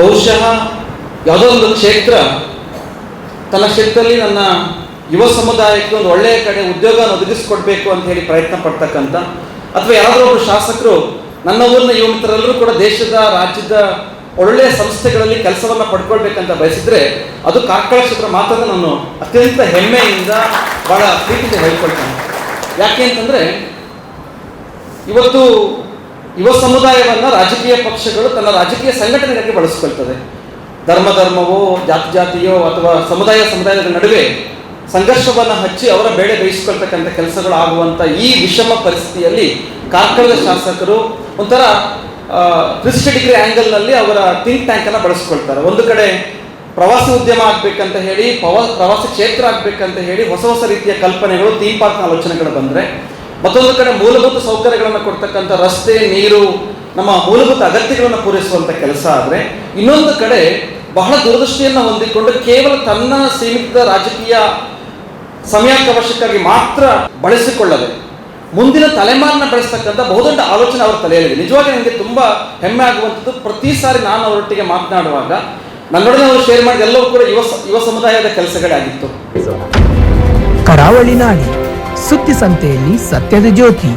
ಬಹುಶಃ ಯಾವುದೋ ಒಂದು ಕ್ಷೇತ್ರ ತನ್ನ ಕ್ಷೇತ್ರದಲ್ಲಿ ನನ್ನ ಯುವ ಸಮುದಾಯಕ್ಕೆ ಒಂದು ಒಳ್ಳೆಯ ಕಡೆ ಉದ್ಯೋಗ ಒದಗಿಸ್ಕೊಡ್ಬೇಕು ಅಂತ ಹೇಳಿ ಪ್ರಯತ್ನ ಪಡ್ತಕ್ಕಂಥ, ಅಥವಾ ಯಾರಾದರೂ ಒಬ್ಬರು ಶಾಸಕರು ನನ್ನ ಊರಿನ ಯುವ ಮಿತ್ರರೆಲ್ಲರೂ ಕೂಡ ದೇಶದ ರಾಜ್ಯದ ಒಳ್ಳೆಯ ಸಂಸ್ಥೆಗಳಲ್ಲಿ ಕೆಲಸವನ್ನು ಪಡ್ಕೊಳ್ಬೇಕಂತ ಬಯಸಿದ್ರೆ ಅದು ಕಾರ್ಕಳ ಕ್ಷೇತ್ರ ಮಾತ್ರ ನಾನು ಅತ್ಯಂತ ಹೆಮ್ಮೆಯಿಂದ ಬಹಳ ಪ್ರೀತಿಯಿಂದ ಹೇಳ್ಕೊಳ್ತೇನೆ. ಯಾಕೆ ಅಂತಂದರೆ ಇವತ್ತು ಯುವ ಸಮುದಾಯವನ್ನು ರಾಜಕೀಯ ಪಕ್ಷಗಳು ತನ್ನ ರಾಜಕೀಯ ಸಂಘಟನೆಗಳಿಗೆ ಬಳಸ್ಕೊಳ್ತದೆ. ಧರ್ಮವೋ ಜಾತಿಯೋ ಅಥವಾ ಸಮುದಾಯದ ನಡುವೆ ಸಂಘರ್ಷವನ್ನು ಹಚ್ಚಿ ಅವರ ಬೇಳೆ ಬೇಯಿಸ್ಕೊಳ್ತಕ್ಕಂಥ ಕೆಲಸಗಳು ಆಗುವಂಥ ಈ ವಿಷಮ ಪರಿಸ್ಥಿತಿಯಲ್ಲಿ ಕಾರ್ಕಳದ ಶಾಸಕರು ಒಂಥರ 360 ಡಿಗ್ರಿ ಆ್ಯಂಗಲ್ನಲ್ಲಿ ಅವರ ಥಿಂಕ್ ಟ್ಯಾಂಕನ್ನು ಬಳಸ್ಕೊಳ್ತಾರೆ. ಒಂದು ಕಡೆ ಪ್ರವಾಸಿ ಉದ್ಯಮ ಆಗಬೇಕಂತ ಹೇಳಿ, ಪ್ರವಾಸಿ ಕ್ಷೇತ್ರ ಆಗಬೇಕಂತ ಹೇಳಿ ಹೊಸ ರೀತಿಯ ಕಲ್ಪನೆಗಳು, ಥೀಮ್ ಪಾರ್ಕ್ನ ಆಲೋಚನೆಗಳು ಬಂದರೆ, ಮತ್ತೊಂದು ಕಡೆ ಮೂಲಭೂತ ಸೌಕರ್ಯಗಳನ್ನು ಕೊಡ್ತಕ್ಕಂಥ ರಸ್ತೆ, ನೀರು, ನಮ್ಮ ಮೂಲಭೂತ ಅಗತ್ಯಗಳನ್ನು ಪೂರೈಸುವಂಥ ಕೆಲಸ ಆದರೆ, ಇನ್ನೊಂದು ಕಡೆ ಬಹಳ ದೂರದೃಷ್ಟಿಯನ್ನು ಹೊಂದಿಕೊಂಡು ಕೇವಲ ತನ್ನ ಸೀಮಿತ ರಾಜಕೀಯ ಸಮಯಾವಕಾಶಕ್ಕಾಗಿ ಮಾತ್ರ ಬಳಸಿಕೊಳ್ಳದೆ ಮುಂದಿನ ತಲೆಮಾರನ್ನ ಬೆಳೆಸ್ತಕ್ಕಂಥ ಬಹುದೊಡ್ಡ ಆಲೋಚನೆ ಅವರ ತಲೆಯಲ್ಲಿದೆ. ನಿಜವಾಗಿ ನನಗೆ ತುಂಬ ಹೆಮ್ಮೆ ಆಗುವಂಥದ್ದು, ಪ್ರತಿ ಸಾರಿ ನಾನು ಅವರೊಟ್ಟಿಗೆ ಮಾತನಾಡುವಾಗ ನನ್ನೊಡನೆ ಅವರು ಶೇರ್ ಮಾಡಿದ ಎಲ್ಲವೂ ಕೂಡ ಯುವ ಸಮುದಾಯದ ಕೆಲಸಗಳೇ ಆಗಿತ್ತು. ಕರಾವಳಿ ನಾಡಿ ಸುದ್ದಿ ಸಂತೆಯಲ್ಲಿ ಸತ್ಯದ ಜ್ಯೋತಿ.